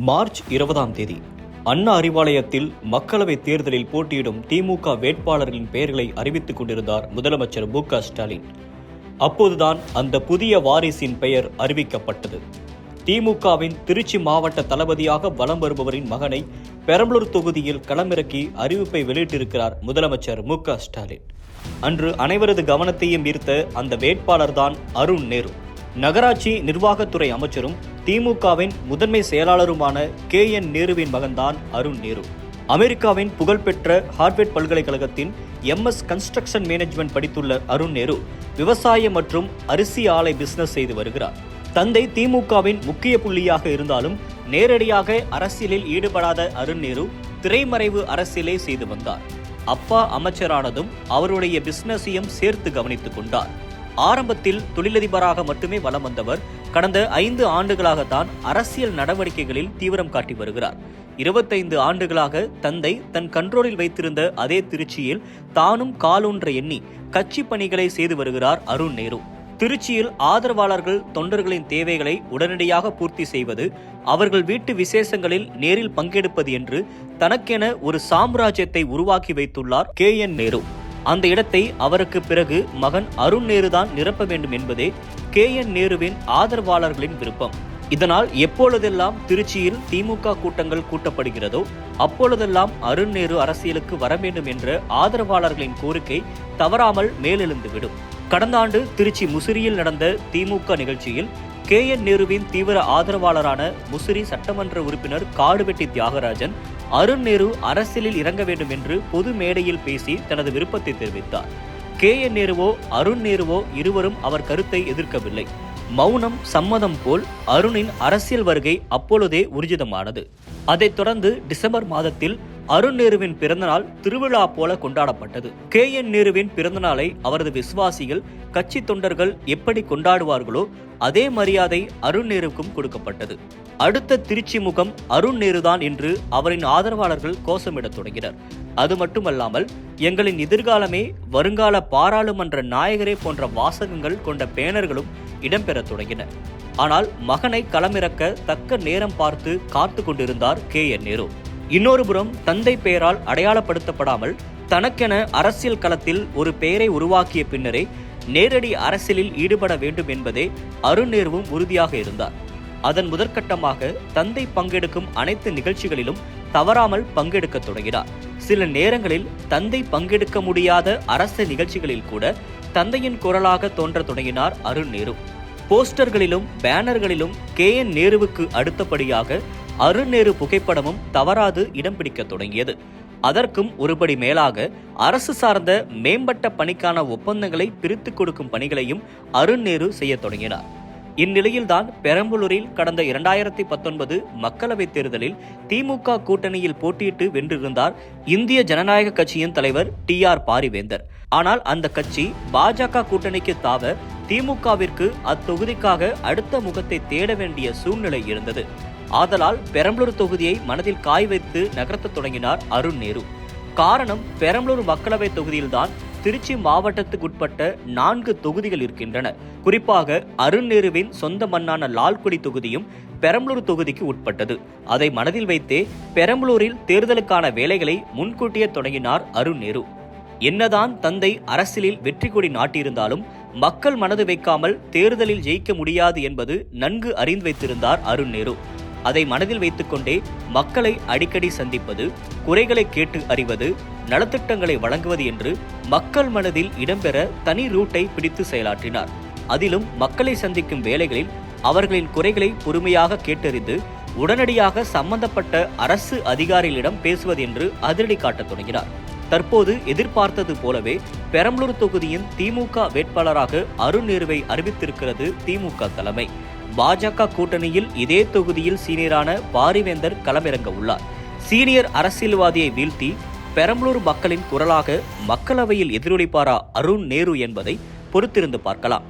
March 20ஆம் தேதி அண்ணா அறிவாலயத்தில் மக்களவைத் தேர்தலில் போட்டியிடும் திமுக வேட்பாளர்களின் பெயர்களை அறிவித்துக் கொண்டிருந்தார் முதலமைச்சர் மு.க. ஸ்டாலின். அப்போதுதான் அந்த புதிய வாரிசின் பெயர் அறிவிக்கப்பட்டது. திமுகவின் திருச்சி மாவட்ட தளபதியாக வலம் வருபவரின் மகனை பெரம்பலூர் தொகுதியில் களமிறக்கி அறிவிப்பை வெளியிட்டிருக்கிறார் முதலமைச்சர் மு.க. ஸ்டாலின். அன்று அனைவரது கவனத்தையும் ஈர்த்த அந்த வேட்பாளர்தான் அருண் நேரு. நகராட்சி நிர்வாகத்துறை அமைச்சரும் திமுகவின் முதன்மை செயலாளருமான கே.என். நேருவின் மகன்தான் அருண் நேரு. அமெரிக்காவின் புகழ்பெற்ற ஹார்வர்ட் பல்கலைக்கழகத்தின் MS கன்ஸ்ட்ரக்ஷன் மேனேஜ்மெண்ட் படித்துள்ள அருண் நேரு விவசாய மற்றும் அரிசி ஆலை பிசினஸ் செய்து வருகிறார். தந்தை திமுகவின் முக்கிய புள்ளியாக இருந்தாலும் நேரடியாக அரசியலில் ஈடுபடாத அருண் நேரு திரைமறைவு அரசியலை செய்து வந்தார். அப்பா அமைச்சரானதும் அவருடைய பிசினஸையும் சேர்த்து கவனித்துக் கொண்டார். ஆரம்பத்தில் தொழிலதிபராக மட்டுமே வலம் வந்தவர் கடந்த 5 ஆண்டுகளாகத்தான் அரசியல் நடவடிக்கைகளில் தீவிரம் காட்டி வருகிறார். 25 ஆண்டுகளாக தந்தை தன் கண்ட்ரோலில் வைத்திருந்த அதே திருச்சியில் தானும் காலூன்ற எண்ணி கட்சி பணிகளை செய்து வருகிறார் அருண் நேரு. திருச்சியில் ஆதரவாளர்கள் தொண்டர்களின் தேவைகளை உடனடியாக பூர்த்தி செய்வது, அவர்கள் வீட்டு விசேஷங்களில் நேரில் பங்கெடுப்பது என்று தனக்கென ஒரு சாம்ராஜ்யத்தை உருவாக்கி வைத்துள்ளார் கே.என். நேரு. அந்த இடத்தை அவருக்கு பிறகு மகன் அருண் நேரு தான் நிரப்ப வேண்டும் என்பதே கே.என். நேருவின் ஆதரவாளர்களின் விருப்பம். இதனால் எப்பொழுதெல்லாம் திருச்சியில் திமுக கூட்டங்கள் கூட்டப்படுகிறதோ அப்பொழுதெல்லாம் அருண் நேரு அரசியலுக்கு வர வேண்டும் என்ற ஆதரவாளர்களின் கோரிக்கை தவறாமல் மேலெழுந்துவிடும். கடந்த ஆண்டு திருச்சி முசிறியில் நடந்த திமுக நிகழ்ச்சியில் கே.என். நேருவின் தீவிர ஆதரவாளரான முசிறி சட்டமன்ற உறுப்பினர் காடுவெட்டி தியாகராஜன் அருண் நேரு அரசியலில் இறங்க வேண்டும் என்று பொது மேடையில் பேசி தனது விருப்பத்தை தெரிவித்தார். கே.என். நேருவோ அருண் நேருவோ இருவரும் அவர் கருத்தை எதிர்க்கவில்லை. மௌனம் சம்மதம் போல் அருணின் அரசியல் வருகை அப்பொழுதே ஊர்ஜிதமானது. அதைத் தொடர்ந்து டிசம்பர் மாதத்தில் அருண் நேருவின் பிறந்தநாள் திருவிழா போல கொண்டாடப்பட்டது. கே.என். நேருவின் பிறந்தநாளை அவரது விசுவாசிகள், கட்சி தொண்டர்கள் எப்படி கொண்டாடுவார்களோ அதே மரியாதை அருண் நேருக்கும் கொடுக்கப்பட்டது. அடுத்த திருச்சி முகம் அருண் நேருதான் என்று அவரின் ஆதரவாளர்கள் கோஷமிடத் தொடங்கினர். அது மட்டுமல்லாமல் எங்களின் எதிர்காலமே வருங்கால பாராளுமன்ற நாயகரே போன்ற வாசகங்கள் கொண்ட பேனர்களும் இடம்பெறத் தொடங்கின. ஆனால் மகனை களமிறக்க தக்க நேரம் பார்த்து காத்து கொண்டிருந்தார் கே.என். நேரு. இன்னொரு புறம் தந்தை பெயரால் அடையாளப்படுத்தப்படாமல் தனக்கென அரசியல் களத்தில் ஒரு பெயரை உருவாக்கிய பின்னரே நேரடி அரசியலில் ஈடுபட வேண்டும் என்பதே அருண் நேருவும் உறுதியாக இருந்தார். அதன் முதற்கட்டமாக தந்தை பங்கெடுக்கும் அனைத்து நிகழ்ச்சிகளிலும் தவறாமல் பங்கெடுக்க தொடங்கினார். சில நேரங்களில் தந்தை பங்கெடுக்க முடியாத அரசு நிகழ்ச்சிகளில் கூட தந்தையின் குரலாக தோன்ற தொடங்கினார் அருண் நேரு. போஸ்டர்களிலும் பேனர்களிலும் கே.என். நேருவுக்கு அடுத்தபடியாக அருண் நேரு புகைப்படமும் தவறாது இடம் பிடிக்க தொடங்கியது. அதற்கும் ஒருபடி மேலாக அரசு சார்ந்த மேம்பட்ட பணிக்கான ஒப்பந்தங்களை பிரித்துக் கொடுக்கும் பணிகளையும் அருண் நேரு செய்ய தொடங்கினார். இந்நிலையில்தான் பெரம்பலூரில் கடந்த 2019 மக்களவைத் தேர்தலில் திமுக கூட்டணியில் போட்டியிட்டு வென்றிருந்தார் இந்திய ஜனநாயக கட்சியின் தலைவர் T.R. பாரிவேந்தர். ஆனால் அந்த கட்சி பாஜக கூட்டணிக்கு தாவ திமுகவிற்கு அத்தொகுதிக்காக அடுத்த முகத்தை தேட வேண்டிய சூழ்நிலை இருந்தது. ஆதலால் பெரம்பலூர் தொகுதியை மனதில் காய் வைத்து நகர்த்த தொடங்கினார் அருண் நேரு. காரணம், பெரம்பலூர் மக்களவை தொகுதியில்தான் திருச்சி மாவட்டத்துக்குட்பட்ட 4 தொகுதிகள் இருக்கின்றன. குறிப்பாக அருண் நேருவின் சொந்த மண்ணான லால்குடி தொகுதியும் பெரம்பலூர் தொகுதிக்கு உட்பட்டது. அதை மனதில் வைத்தே பெரம்பலூரில் தேர்தலுக்கான வேலைகளை முன்கூட்டியே தொடங்கினார் அருண் நேரு. என்னதான் தந்தை அரசியலில் வெற்றி கொடி நாட்டியிருந்தாலும் மக்கள் மனது வைக்காமல் தேர்தலில் ஜெயிக்க முடியாது என்பது நன்கு அறிந்து வைத்திருந்தார் அருண் நேரு. அதை மனதில் வைத்துக்கொண்டே மக்களை அடிக்கடி சந்திப்பது, குறைகளை கேட்டு அறிவது, நலத்திட்டங்களை வழங்குவது என்று மக்கள் மனதில் இடம்பெற தனி ரூட்டை பிடித்து செயலாற்றினார். அதிலும் மக்களை சந்திக்கும் வேளைகளில் அவர்களின் குறைகளை பொறுமையாக கேட்டறிந்து உடனடியாக சம்பந்தப்பட்ட அரசு அதிகாரிகளிடம் பேசுவது என்று அதிரடி காட்டத் தொடங்கினார். தற்போது எதிர்பார்த்தது போலவே பெரம்பலூர் தொகுதியின் திமுக வேட்பாளராக அருண் நேருவை அறிவித்திருக்கிறது திமுக தலைமை. பாஜக கூட்டணியில் இதே தொகுதியில் சீனியரான பாரிவேந்தர் களமிறங்க உள்ளார். சீனியர் அரசியல்வாதியை வீழ்த்தி பெரம்பலூர் மக்களின் குரலாக மக்களவையில் எதிரொலிப்பாரா அருண் நேரு என்பதை பொறுத்திருந்து பார்க்கலாம்.